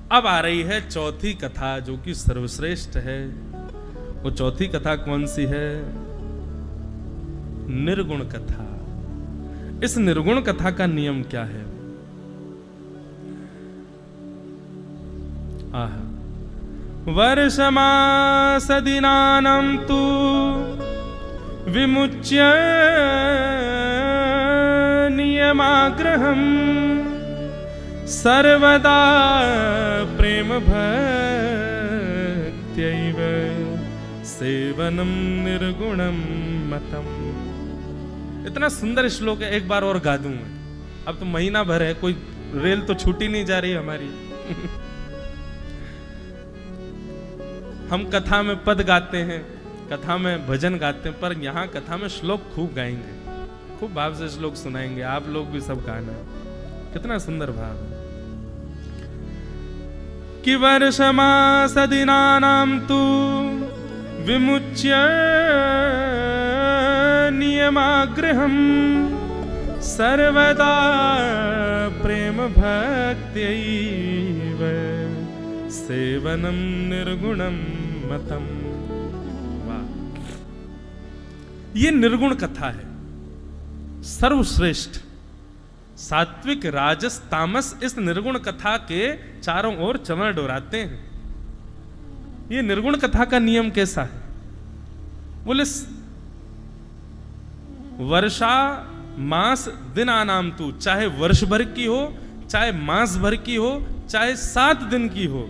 अब आ रही है चौथी कथा जो कि सर्वश्रेष्ठ है। वो चौथी कथा कौन सी है? निर्गुण कथा। इस निर्गुण कथा का नियम क्या है? आहा, वर्षमास दिनानां तु विमुच्य नियमाग्रहम् सर्वदा प्रेम भक्त्यैव सेवनम निर्गुणम मतम। इतना सुंदर श्लोक है, एक बार और गा दूं मैं। अब तो महीना भर है, कोई रेल तो छूटी नहीं जा रही हमारी। हम कथा में पद गाते हैं, कथा में भजन गाते हैं, पर यहाँ कथा में श्लोक खूब गाएंगे, खूब भाव से श्लोक सुनाएंगे। आप लोग भी सब गाना, कितना सुंदर भाव है। कि वर्षमास दिनानां तु विमुच्य नियमाग्रहम् सर्वदा प्रेम भक्त्यैव सेवनम निर्गुणम मतम। वाह, ये निर्गुण कथा है, सर्वश्रेष्ठ। सात्विक, राजस, तामस इस निर्गुण कथा के चारों ओर चमर डोराते हैं। ये निर्गुण कथा का नियम कैसा है? बोले वर्षा मास दिनानाम तु, चाहे वर्ष भर की हो, चाहे मास भर की हो, चाहे 7 दिन की हो,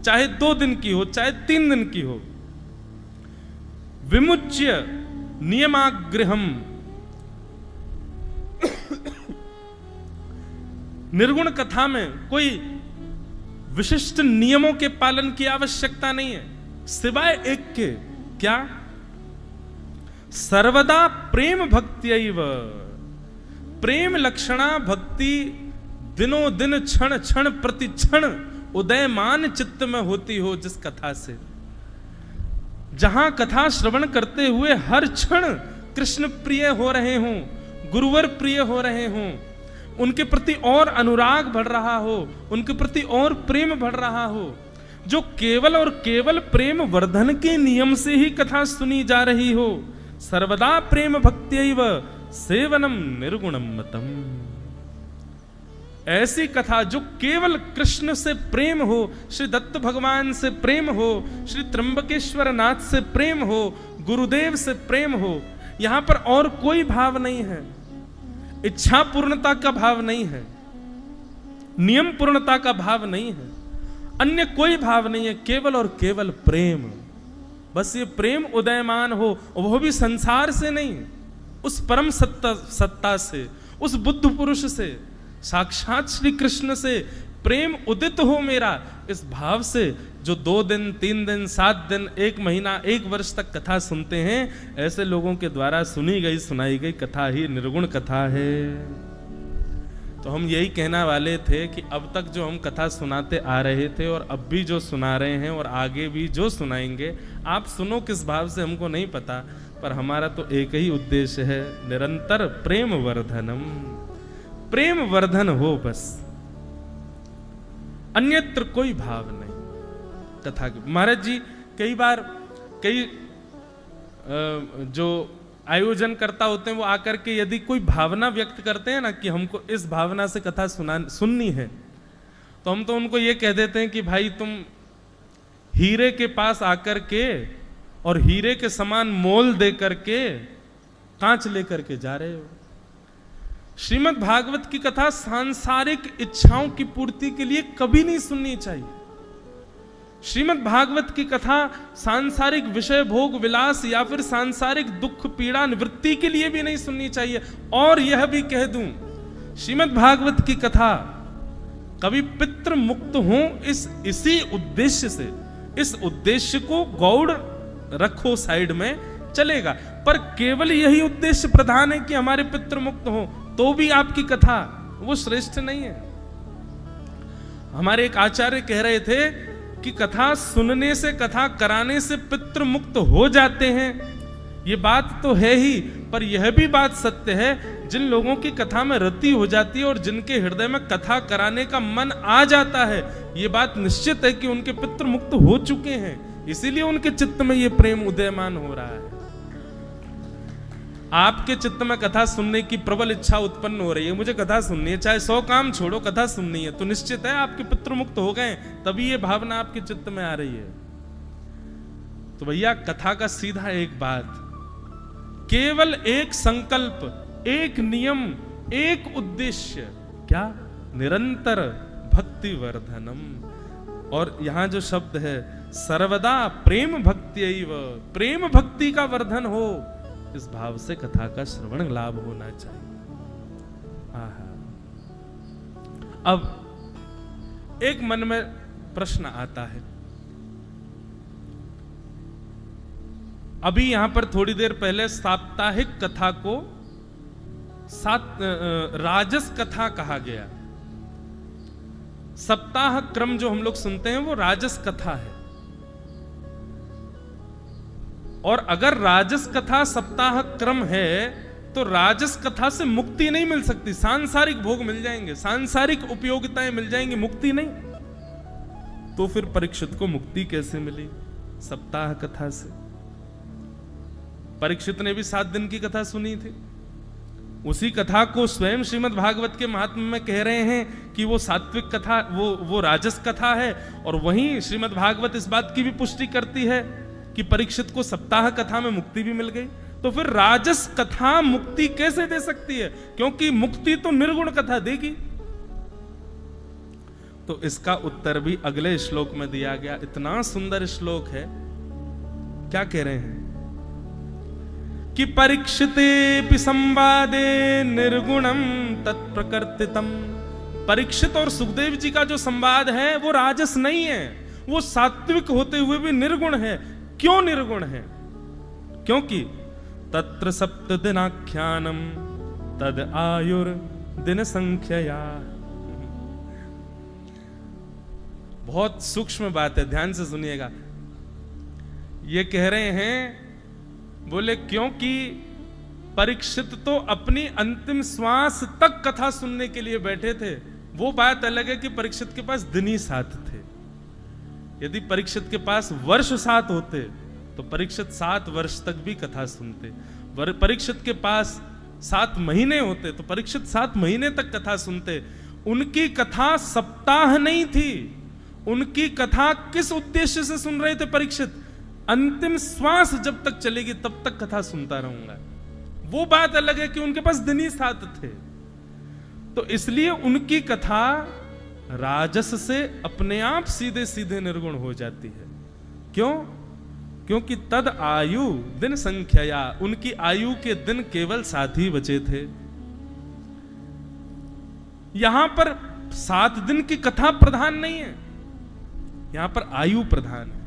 चाहे 2 दिन की हो, चाहे 3 दिन की हो, विमुच्य नियमाग्रहम। निर्गुण कथा में कोई विशिष्ट नियमों के पालन की आवश्यकता नहीं है, सिवाय एक के। क्या? सर्वदा प्रेम भक्त्यैव। प्रेम लक्षणा भक्ति दिनों दिन, क्षण क्षण प्रति क्षण उदयमान चित्त में होती हो जिस कथा से, जहां कथा श्रवण करते हुए हर क्षण कृष्ण प्रिय हो रहे हों, गुरुवर प्रिय हो रहे हों, उनके प्रति और अनुराग बढ़ रहा हो, उनके प्रति और प्रेम बढ़ रहा हो, जो केवल और केवल प्रेम वर्धन के नियम से ही कथा सुनी जा रही हो। सर्वदा प्रेम भक्त्यैव सेवनम निर्गुणम मतम। ऐसी कथा जो केवल कृष्ण से प्रेम हो, श्री दत्त भगवान से प्रेम हो, श्री त्र्यंबकेश्वर नाथ से प्रेम हो, गुरुदेव से प्रेम हो, यहां पर और कोई भाव नहीं है, इच्छा पूर्णता का भाव नहीं है, नियम पूर्णता का भाव नहीं है, अन्य कोई भाव नहीं है, केवल और केवल प्रेम। बस ये प्रेम उदयमान हो, वो भी संसार से नहीं, उस परम सत्ता से, उस बुद्ध पुरुष से, साक्षात श्री कृष्ण से प्रेम उदित हो मेरा, इस भाव से जो 2 दिन, 3 दिन, 7 दिन, 1 महीना, 1 वर्ष तक कथा सुनते हैं, ऐसे लोगों के द्वारा सुनी गई, सुनाई गई कथा ही निर्गुण कथा है। तो हम यही कहना वाले थे कि अब तक जो हम कथा सुनाते आ रहे थे और अब भी जो सुना रहे हैं और आगे भी जो सुनाएंगे, आप सुनो किस भाव से हमको नहीं पता, पर हमारा तो एक ही उद्देश्य है, निरंतर प्रेम वर्धनम। प्रेम वर्धन हो बस, अन्यत्र कोई भाव नहीं कथा की। महाराज जी कई बार कई जो आयोजन करता होते हैं वो आकर के यदि कोई भावना व्यक्त करते हैं ना कि हमको इस भावना से कथा सुननी है, तो हम तो उनको ये कह देते हैं कि भाई तुम हीरे के पास आकर के और हीरे के समान मोल दे करके कांच लेकर के जा रहे हो। श्रीमद् भागवत की कथा सांसारिक इच्छाओं की पूर्ति के लिए कभी नहीं सुननी चाहिए। श्रीमद् भागवत की कथा सांसारिक विषय भोग विलास या फिर सांसारिक दुख पीड़ा निवृत्ति के लिए भी नहीं सुननी चाहिए। और यह भी कह दूं, श्रीमद् भागवत की कथा कभी पितृ मुक्त हो इसी उद्देश्य से, इस उद्देश्य को गौड़ रखो साइड में चलेगा, पर केवल यही उद्देश्य प्रधान है कि हमारे पितृ मुक्त हो, तो भी आपकी कथा वो श्रेष्ठ नहीं है। हमारे एक आचार्य कह रहे थे कि कथा सुनने से, कथा कराने से पितृ मुक्त हो जाते हैं, ये बात तो है ही, पर यह भी बात सत्य है जिन लोगों की कथा में रति हो जाती है और जिनके हृदय में कथा कराने का मन आ जाता है, ये बात निश्चित है कि उनके पितृ मुक्त हो चुके हैं, इसीलिए उनके चित्त में ये प्रेम उदयमान हो रहा है। आपके चित्त में कथा सुनने की प्रबल इच्छा उत्पन्न हो रही है, मुझे कथा सुननी है, चाहे 100 काम छोड़ो कथा सुननी है, तो निश्चित है आपके पितृ मुक्त हो गए, तभी ये भावना आपके चित्त में आ रही है। तो भैया कथा का सीधा एक बात, केवल एक संकल्प, एक नियम, एक उद्देश्य, क्या? निरंतर भक्ति वर्धनम। और यहां जो शब्द है सर्वदा प्रेम भक्त्यैव, प्रेम भक्ति का वर्धन हो, इस भाव से कथा का श्रवण लाभ होना चाहिए। आहा। अब एक मन में प्रश्न आता है, अभी यहां पर थोड़ी देर पहले साप्ताहिक कथा को राजस कथा कहा गया। सप्ताह क्रम जो हम लोग सुनते हैं वो राजस कथा है, और अगर राजस कथा सप्ताह क्रम है तो राजस कथा से मुक्ति नहीं मिल सकती। सांसारिक भोग मिल जाएंगे, सांसारिक उपयोगिताएं मिल जाएंगी, मुक्ति नहीं। तो फिर परीक्षित को मुक्ति कैसे मिली? सप्ताह कथा से। परीक्षित ने भी 7 दिन की कथा सुनी थी, उसी कथा को स्वयं श्रीमद् भागवत के महात्म्य में कह रहे हैं कि वो सात्विक कथा, वो राजस कथा है। और वहीं श्रीमद् भागवत इस बात की भी पुष्टि करती है कि परीक्षित को सप्ताह कथा में मुक्ति भी मिल गई। तो फिर राजस कथा मुक्ति कैसे दे सकती है? क्योंकि मुक्ति तो निर्गुण कथा देगी। तो इसका उत्तर भी अगले श्लोक में दिया गया। इतना सुंदर श्लोक है, क्या कह रहे हैं कि परीक्षिते संवादे निर्गुणम तत्प्रकृतितम। परीक्षित और सुखदेव जी का जो संवाद है वो राजस नहीं है, वो सात्विक होते हुए भी निर्गुण है। क्यों निर्गुण है? क्योंकि तत्र 7 दिनाख्यानम तद आयुर दिन संख्यया। बहुत सूक्ष्म बात है, ध्यान से सुनिएगा। ये कह रहे हैं, बोले क्योंकि परीक्षित तो अपनी अंतिम श्वास तक कथा सुनने के लिए बैठे थे। वो बात अलग है कि परीक्षित के पास दिन ही 7 थे। यदि परीक्षित के पास वर्ष 7 होते तो परीक्षित 7 वर्ष तक भी कथा सुनते। परीक्षित के पास 7 महीने होते तो परीक्षित 7 महीने तक कथा सुनते। उनकी कथा सप्ताह नहीं थी, उनकी कथा किस उद्देश्य से सुन रहे थे परीक्षित? अंतिम श्वास जब तक चलेगी तब तक कथा सुनता रहूंगा। वो बात अलग है कि उनके पास दिन ही 7 थे। तो इसलिए उनकी कथा राजस से अपने आप सीधे सीधे निर्गुण हो जाती है। क्यों? क्योंकि तद आयु दिन संख्यया, उनकी आयु के दिन केवल 7 ही बचे थे। यहां पर 7 दिन की कथा प्रधान नहीं है, यहां पर आयु प्रधान है।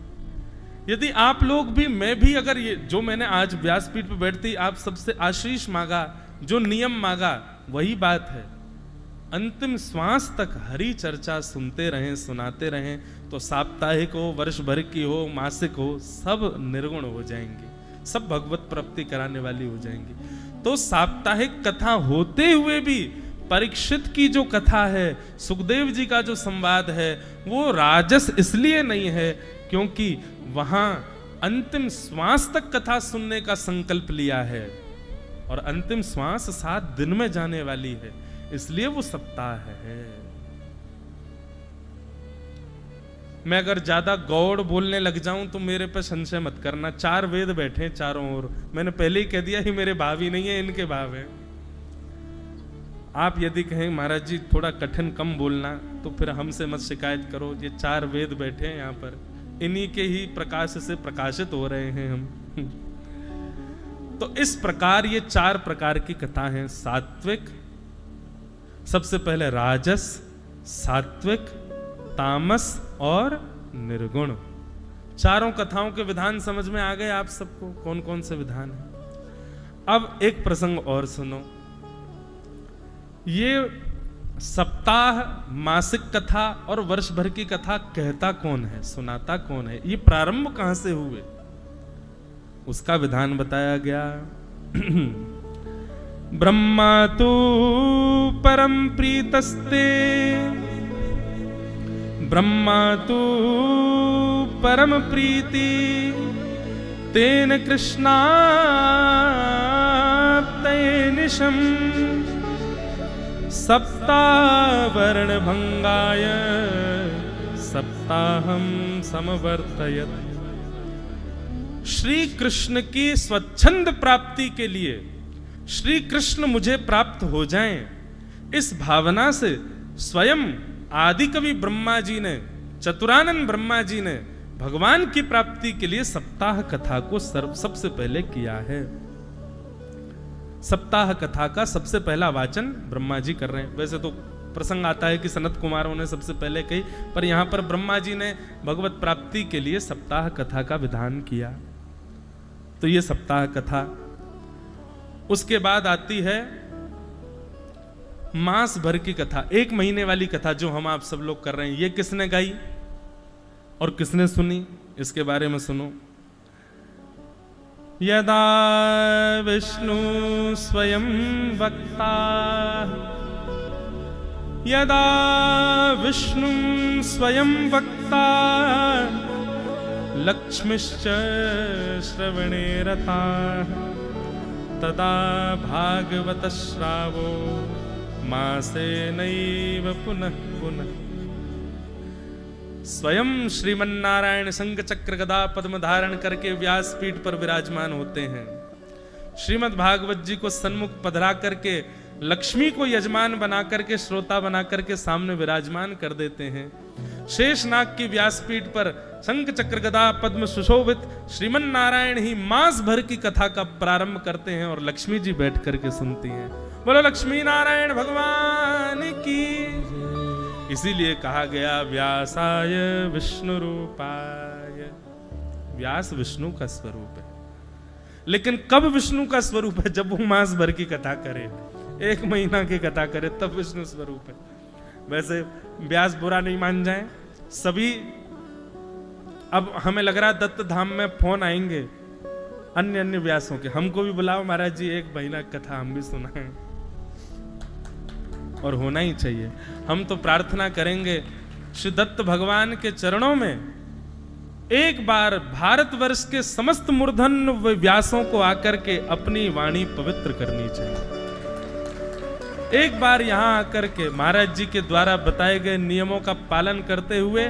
यदि आप लोग भी, मैं भी, अगर ये जो मैंने आज व्यासपीठ पर बैठती आप सबसे आशीष मांगा, जो नियम मांगा, वही बात है। अंतिम श्वास तक हरि चर्चा सुनते रहें, सुनाते रहें, तो साप्ताहिक हो, वर्ष भर की हो, मासिक हो, सब निर्गुण हो जाएंगे, सब भगवत प्राप्ति कराने वाली हो जाएंगी। तो साप्ताहिक कथा होते हुए भी परीक्षित की जो कथा है, सुखदेव जी का जो संवाद है, वो राजस इसलिए नहीं है क्योंकि वहां अंतिम श्वास तक कथा सुनने का संकल्प लिया है, और अंतिम श्वास 7 दिन में जाने वाली है, इसलिए वो सप्ताह है। मैं अगर ज्यादा गौड़ बोलने लग जाऊं तो मेरे पे संशय मत करना। 4 वेद बैठे हैं चारों ओर, मैंने पहले ही कह दिया ही मेरे भाव ही नहीं है, इनके भाव है। आप यदि कहें महाराज जी थोड़ा कठिन कम बोलना, तो फिर हमसे मत शिकायत करो। ये 4 वेद बैठे हैं यहाँ पर, इन्हीं के ही प्रकाश से प्रकाशित हो रहे हैं हम। तो इस प्रकार ये 4 प्रकार की कथा हैं। सात्विक, सबसे पहले राजस, सात्विक, तामस और निर्गुण। चारों कथाओं के विधान समझ में आ गए आप सबको, कौन कौन से विधान है। अब एक प्रसंग और सुनो। ये सप्ताह, मासिक कथा और वर्ष भर की कथा कहता कौन है, सुनाता कौन है, ये प्रारंभ कहां से हुए, उसका विधान बताया गया। ब्रह्मा तु परम प्रीतस्ते, ब्रह्मा तु परम प्रीति, तेन कृष्णाप्तये निशम, सप्तावर्ण भंगाय सप्ताहम समवर्तयत। श्री कृष्ण की स्वच्छंद प्राप्ति के लिए श्री कृष्ण मुझे प्राप्त हो जाएं, इस भावना से स्वयं आदि कवि ब्रह्मा जी ने, चतुरानंद ब्रह्मा जी ने भगवान की प्राप्ति के लिए सप्ताह कथा को सबसे पहले किया है। सप्ताह कथा का सबसे पहला वाचन ब्रह्मा जी कर रहे हैं। वैसे तो प्रसंग आता है कि सनत कुमारों ने सबसे पहले कही, पर यहां पर ब्रह्मा जी ने भगवत प्राप्ति के लिए सप्ताह कथा का विधान किया। तो ये सप्ताह कथा। उसके बाद आती है मास भर की कथा, 1 महीने वाली कथा जो हम आप सब लोग कर रहे हैं। ये किसने गाई और किसने सुनी, इसके बारे में सुनो। यदा विष्णु स्वयं वक्ता, यदा विष्णु स्वयं वक्ता, लक्ष्मीश्च श्रवणे रता, तदा भागवत श्रावो मासे नैव पुनः पुनः। स्वयं श्रीमन्नारायण शंख चक्र गदा पद्म धारण करके व्यासपीठ पर विराजमान होते हैं। श्रीमद् भागवत जी को सन्मुख पधरा करके लक्ष्मी को यजमान बना करके, श्रोता बना करके सामने विराजमान कर देते हैं। शेषनाग की व्यासपीठ पर शंख चक्र गदा पद्म सुशोभित श्रीमन्नारायण ही मास भर की कथा का प्रारंभ करते हैं और लक्ष्मी जी बैठ करके सुनती हैं। बोलो लक्ष्मी नारायण भगवान की। इसीलिए कहा गया व्यासाय विष्णु रूपाय। व्यास विष्णु का स्वरूप है, लेकिन कब विष्णु का स्वरूप है? जब वो मास भर की कथा करे, 1 महीना की कथा करे, तब विष्णु स्वरूप है। वैसे व्यास बुरा नहीं मान जाए सभी। अब हमें लग रहा है दत्त धाम में फोन आएंगे अन्य व्यासों के, हमको भी बुलाओ महाराज जी, 1 महीना कथा हम भी सुनाएं। और होना ही चाहिए। हम तो प्रार्थना करेंगे श्री दत्त भगवान के चरणों में एक बार भारतवर्ष के समस्त मूर्धन्य व्यासों को आकर के अपनी वाणी पवित्र करनी चाहिए। एक बार यहां आकर के महाराज जी के द्वारा बताए गए नियमों का पालन करते हुए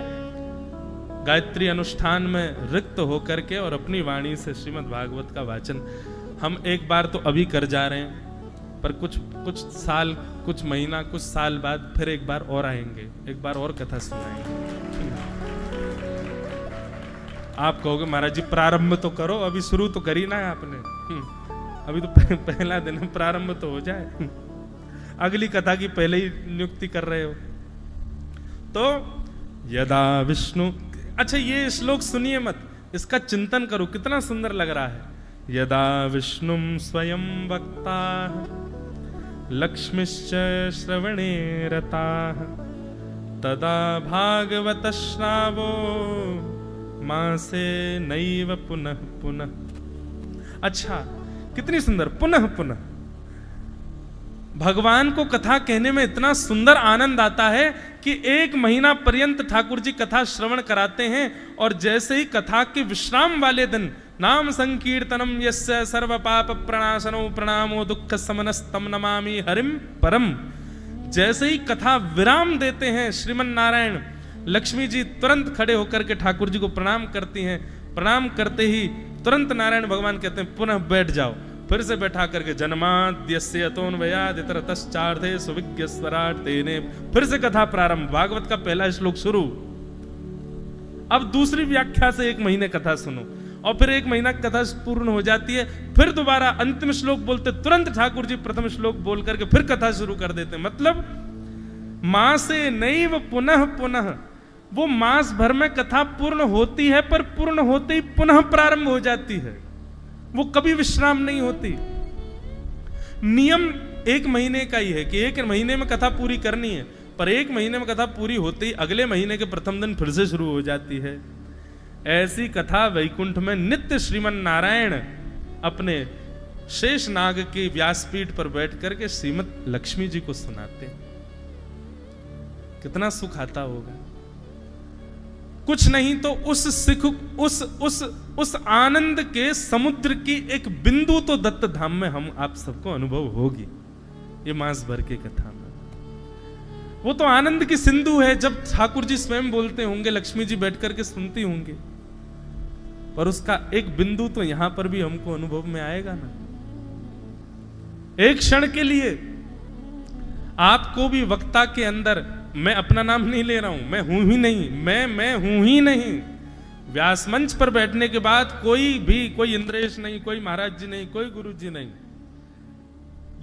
गायत्री अनुष्ठान में रिक्त होकर के और अपनी वाणी से श्रीमद् भागवत का वाचन हम एक बार तो अभी कर जा रहे हैं, पर कुछ साल, कुछ महीना, कुछ साल बाद फिर एक बार और आएंगे, एक बार और कथा सुनाएंगे। आप कहोगे महाराज जी प्रारंभ तो करो, अभी शुरू तो करी ना है आपने, अभी तो पहला दिन प्रारंभ तो हो जाए। अगली कथा की पहले ही नियुक्ति कर रहे हो। तो यदा विष्णु, अच्छा ये श्लोक सुनिए मत, इसका चिंतन करो, कितना सुंदर लग रहा है। यदा विष्णु स्वयं वक्ता, लक्ष्मीश्च श्रवणे रता, तदा भागवत श्रावो मासे नैव पुनः पुनः। अच्छा कितनी सुंदर, पुनः पुनः। भगवान को कथा कहने में इतना सुंदर आनंद आता है कि 1 महीना पर्यंत ठाकुर जी कथा श्रवण कराते हैं, और जैसे ही कथा के विश्राम वाले दिन नाम संकीर्तनम यस्य सर्व पाप प्रणाशनो प्रणामो दुख समनस्तम नमामि हरिम परम, जैसे ही कथा विराम देते हैं श्रीमन नारायण, लक्ष्मी जी तुरंत खड़े होकर के ठाकुर जी को प्रणाम करती हैं। प्रणाम करते ही तुरंत नारायण भगवान कहते हैं पुनः बैठ जाओ। फिर से बैठा करके जन्माद्यस्य यतोन्वयाद् इतरतश्चार्थे सुविज्ञ स्वराट् तेने, फिर से कथा प्रारंभ, भागवत का पहला श्लोक शुरू। अब दूसरी व्याख्या से 1 महीने कथा सुनो, और फिर 1 महीना कथा पूर्ण हो जाती है, फिर दोबारा अंतिम श्लोक बोलते, तुरंत ठाकुर जी प्रथम श्लोक बोल करके फिर कथा शुरू कर देते। मतलब मासे नैव पुनः पुनः, वो मास भर में कथा पूर्ण होती है, पर पूर्ण होते ही पुनः प्रारंभ हो जाती है, वो कभी विश्राम नहीं होती। नियम 1 महीने का ही है कि 1 महीने में कथा पूरी करनी है, पर 1 महीने में कथा पूरी होते ही अगले महीने के प्रथम दिन फिर से शुरू हो जाती है। ऐसी कथा वैकुंठ में नित्य श्रीमन नारायण अपने शेष नाग के व्यासपीठ पर बैठ करके श्रीमद लक्ष्मी जी को सुनाते हैं। कितना सुख आता होगा। कुछ नहीं तो उस आनंद के समुद्र की एक बिंदु तो दत्त धाम में हम आप सबको अनुभव होगी। ये मास भर के कथा में वो तो आनंद की सिंधु है। जब ठाकुर जी स्वयं बोलते होंगे, लक्ष्मी जी बैठ करके सुनती होंगे, पर उसका एक बिंदु तो यहां पर भी हमको अनुभव में आएगा ना। एक क्षण के लिए आपको भी वक्ता के अंदर, मैं अपना नाम नहीं ले रहा हूं, मैं हूं ही नहीं, मैं हूं ही नहीं। व्यास मंच पर बैठने के बाद कोई इंद्रेश नहीं, कोई महाराज जी नहीं, कोई गुरु जी नहीं।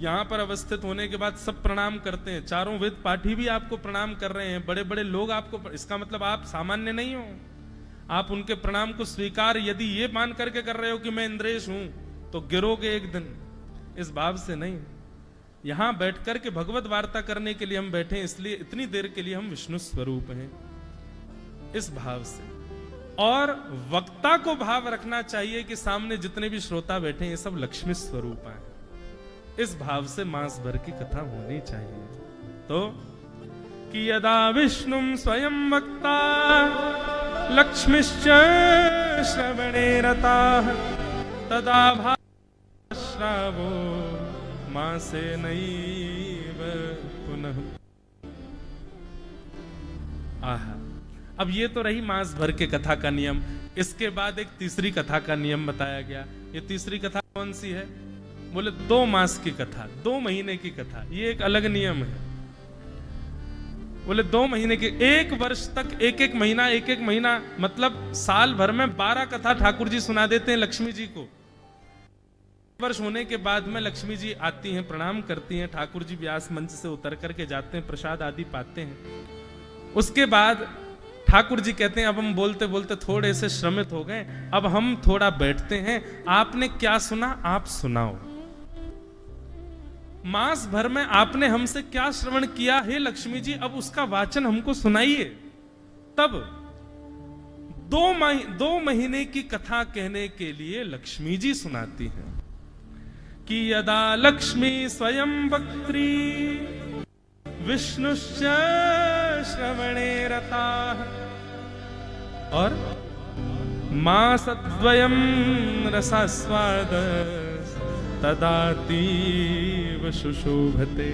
यहां पर अवस्थित होने के बाद सब प्रणाम करते हैं। चारों वेद पाठी भी आपको प्रणाम कर रहे हैं, बड़े बड़े लोग आपको। इसका मतलब आप सामान्य नहीं हो। आप उनके प्रणाम को स्वीकार यदि ये मान करके कर रहे हो कि मैं इंद्रेश हूं, तो गिरोगे एक दिन। इस भाव से नहीं। यहां बैठ करके भगवत वार्ता करने के लिए हम बैठे हैं, इसलिए इतनी देर के लिए हम विष्णु स्वरूप हैं, इस भाव से। और वक्ता को भाव रखना चाहिए कि सामने जितने भी श्रोता बैठे हैं, ये सब लक्ष्मी स्वरूप हैं। इस भाव से मास भर की कथा होनी चाहिए। तो कि यदा विष्णु स्वयं वक्ता लक्ष्मीश्च श्रवणे रताः तदा भाश्रावो मासे नैव पुनः। आहा, अब ये तो रही मास भर के कथा का नियम। इसके बाद एक तीसरी कथा का नियम बताया गया। ये तीसरी कथा कौन सी है? बोले 2 मास की कथा, 2 महीने की कथा। ये एक अलग नियम है। बोले 2 महीने के, 1 वर्ष तक एक एक महीना मतलब साल भर में 12 कथा ठाकुर जी सुना देते हैं लक्ष्मी जी को। वर्ष होने के बाद में लक्ष्मी जी आती हैं, प्रणाम करती हैं। ठाकुर जी व्यास मंच से उतर करके जाते हैं, प्रसाद आदि पाते हैं। उसके बाद ठाकुर जी कहते हैं अब हम बोलते बोलते थोड़े से श्रमित हो गए, अब हम थोड़ा बैठते हैं। आपने क्या सुना आप सुनाओ। मास भर में आपने हमसे क्या श्रवण किया हे लक्ष्मी जी, अब उसका वाचन हमको सुनाइए। तब 2 महीने की कथा कहने के लिए लक्ष्मी जी सुनाती हैं कि यदा लक्ष्मी स्वयं वक्त्री विष्णुश्च श्रवणे रताः और मासद्वयं रसास्वाद तदातीव शुशोभते।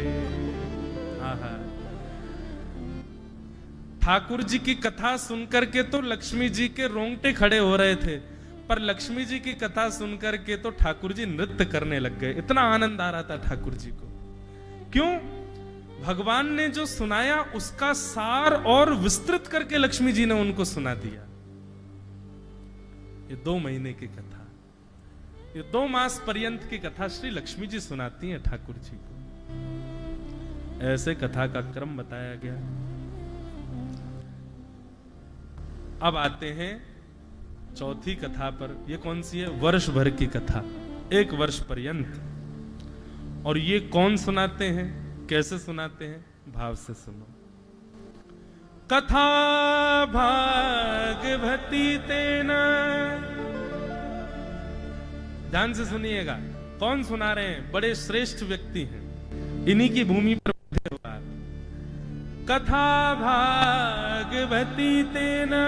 ठाकुर जी की कथा सुनकर के तो लक्ष्मी जी के रोंगटे खड़े हो रहे थे, पर लक्ष्मी जी की कथा सुनकर के तो ठाकुर जी नृत्य करने लग गए। इतना आनंद आ रहा था ठाकुर जी को। क्यों? भगवान ने जो सुनाया उसका सार और विस्तृत करके लक्ष्मी जी ने उनको सुना दिया। ये 2 महीने की कथा, ये 2 मास पर्यंत की कथा श्री लक्ष्मी जी सुनाती हैं ठाकुर जी को। ऐसे कथा का क्रम बताया गया। अब आते हैं चौथी कथा पर। ये कौन सी है? वर्ष भर की कथा, 1 वर्ष पर्यंत। और ये कौन सुनाते हैं, कैसे सुनाते हैं? भाव से सुनो। कथा भागवती तेना, ध्यान से सुनिएगा। कौन सुना रहे हैं? बड़े श्रेष्ठ व्यक्ति हैं, इन्हीं की भूमि पर बैठे हुआ। कथा भागवती तेना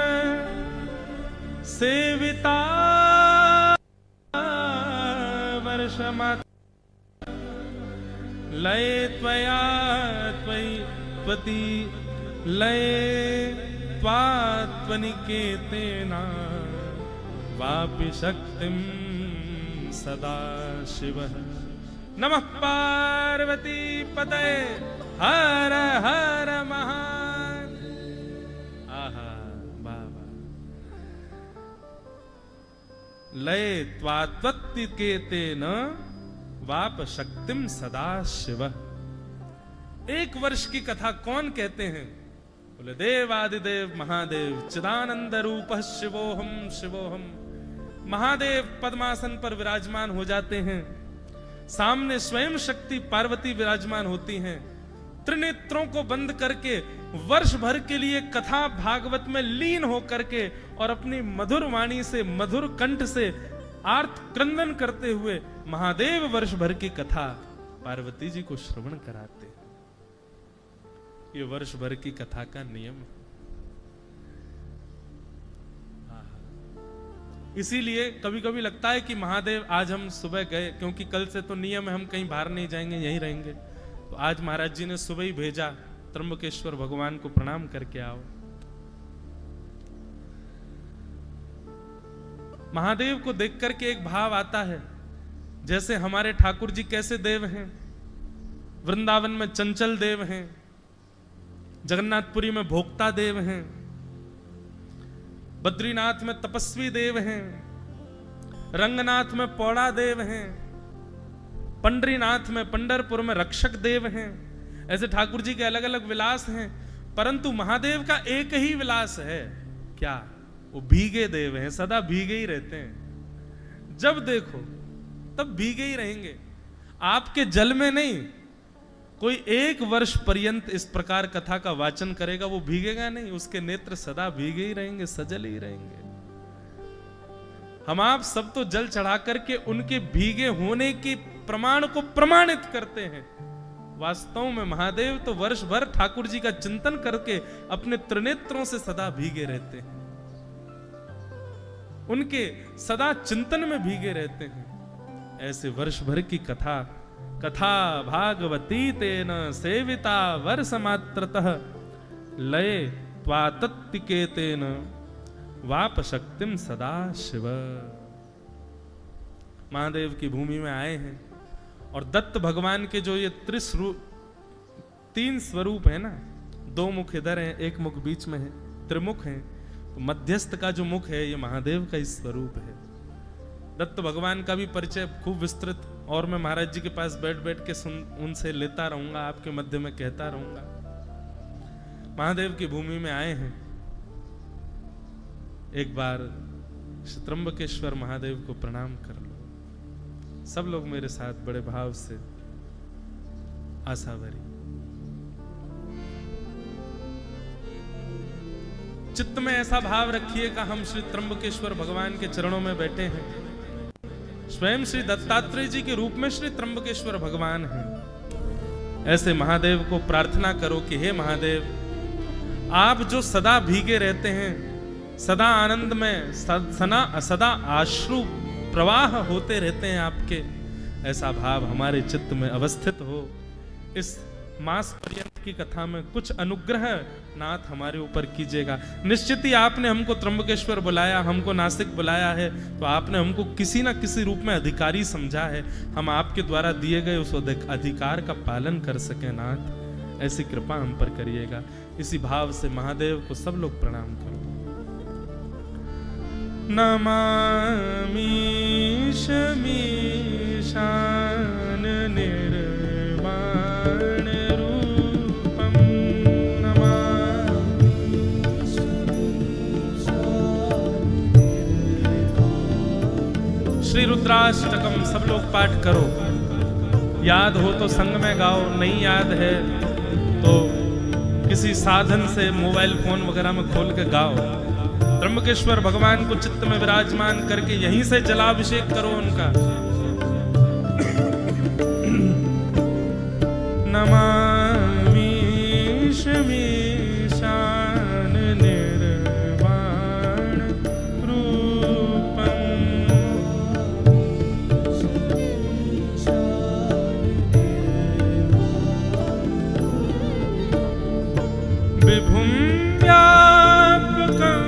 सेविता वर्षमात्र लय त्वया त्वति लय त्वात्वनिकेतेना वापि शक्तिं सदा शिवः। नमः पार्वती पतये हर हर महान। आहा बाबा। लय त्वात्वनिकेतेना वाप शक्तिम सदा शिवः। 1 वर्ष की कथा कौन कहते हैं? बोले देवादिदेव महादेव चिदानंद रूप शिवोहम शिवोहम। महादेव पद्मासन पर विराजमान हो जाते हैं, सामने स्वयं शक्ति पार्वती विराजमान होती हैं। त्रिनेत्रों को बंद करके वर्ष भर के लिए कथा भागवत में लीन होकर के और अपनी मधुर वाणी से, मधुर कंठ से आर्त क्रंदन करते हुए महादेव वर्ष भर की कथा पार्वती जी को श्रवण कराते। ये वर्ष भर की कथा का नियम है। इसीलिए कभी कभी लगता है कि महादेव आज हम सुबह गए, क्योंकि कल से तो नियम है हम कहीं बाहर नहीं जाएंगे, यहीं रहेंगे, तो आज महाराज जी ने सुबह ही भेजा त्र्यंबकेश्वर भगवान को प्रणाम करके आओ। महादेव को देख करके एक भाव आता है, जैसे हमारे ठाकुर जी कैसे देव हैं, वृंदावन में चंचल देव हैं, जगन्नाथपुरी में भोक्ता देव हैं, बद्रीनाथ में तपस्वी देव हैं, रंगनाथ में पौड़ा देव हैं, पंडरीनाथ में पंडरपुर में रक्षक देव हैं। ऐसे ठाकुर जी के अलग अलग विलास हैं, परंतु महादेव का एक ही विलास है, क्या? वो भीगे देव हैं, सदा भीगे ही रहते हैं। जब देखो तब भीगे ही रहेंगे, आपके जल में नहीं। कोई एक वर्ष पर्यंत इस प्रकार कथा का वाचन करेगा, वो भीगेगा नहीं, उसके नेत्र सदा भीगे ही रहेंगे, सजल ही रहेंगे। हम आप सब तो जल चढ़ा करके उनके भीगे होने के प्रमाण को प्रमाणित करते हैं। वास्तव में महादेव तो वर्ष भर ठाकुर जी का चिंतन करके अपने त्रिनेत्रों से सदा भीगे रहते हैं, उनके सदा चिंतन में भीगे रहते हैं। ऐसे वर्ष भर की कथा भागवती तेन सेविता वर्ष मात्रतः लये त्वातत्तिकेतेन वाप शक्तिम सदा शिव। महादेव की भूमि में आए हैं और दत्त भगवान के जो ये तीन स्वरूप है ना, दो मुख इधर हैं, एक मुख बीच में है, त्रिमुख हैं, तो मध्यस्थ का जो मुख है ये महादेव का ही स्वरूप है। दत्त भगवान का भी परिचय खूब विस्तृत, और मैं महाराज जी के पास बैठ बैठ के उनसे लेता रहूंगा, आपके मध्य में कहता रहूंगा। महादेव की भूमि में आए हैं, एक बार श्री त्र्यंबकेश्वर महादेव को प्रणाम कर लो। सब लोग मेरे साथ बड़े भाव से आशा भरी चित्त में ऐसा भाव रखिएगा, हम श्री त्र्यंबकेश्वर भगवान के चरणों में बैठे हैं। स्वयं श्री दत्तात्रेय जी के रूप में श्री त्र्यंबकेश्वर भगवान हैं। ऐसे महादेव को प्रार्थना करो कि हे महादेव, आप जो सदा भीगे रहते हैं, सदा आनंद में, सदा आश्रु प्रवाह होते रहते हैं आपके, ऐसा भाव हमारे चित्त में अवस्थित हो। इस मास पर्यंत की कथा में कुछ अनुग्रह नाथ हमारे ऊपर कीजिएगा। निश्चित ही आपने हमको त्र्यंबकेश्वर बुलाया, हमको नासिक बुलाया है, तो आपने हमको किसी ना किसी रूप में अधिकारी समझा है। हम आपके द्वारा दिए गए उस अधिकार का पालन कर सके नाथ, ऐसी कृपा हम पर करिएगा। इसी भाव से महादेव को सब लोग प्रणाम करो। नमामि शमीशान निर्वाण रूपम, नमामि श्री रुद्राष्टकम सब लोग पाठ करो। याद हो तो संग में गाओ, नहीं याद है तो किसी साधन से मोबाइल फोन वगैरह में खोल के गाओ। त्र्यंबकेश्वर भगवान को चित्त में विराजमान करके यहीं से जलाभिषेक करो उनका। नमामि शमीशान निर्वाण रूपम, विभुं व्यापकं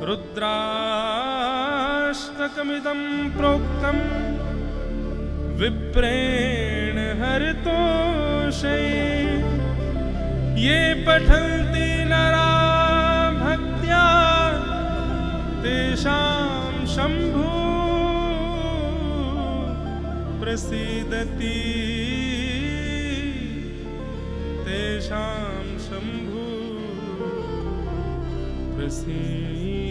रुद्राष्टकमिदं प्रोक्तं विप्रेण हरितोषये ये पठन्ति नरा भक्त्या तेषां शम्भु प्रसीदति तेषां शम्भु प्रसीदति।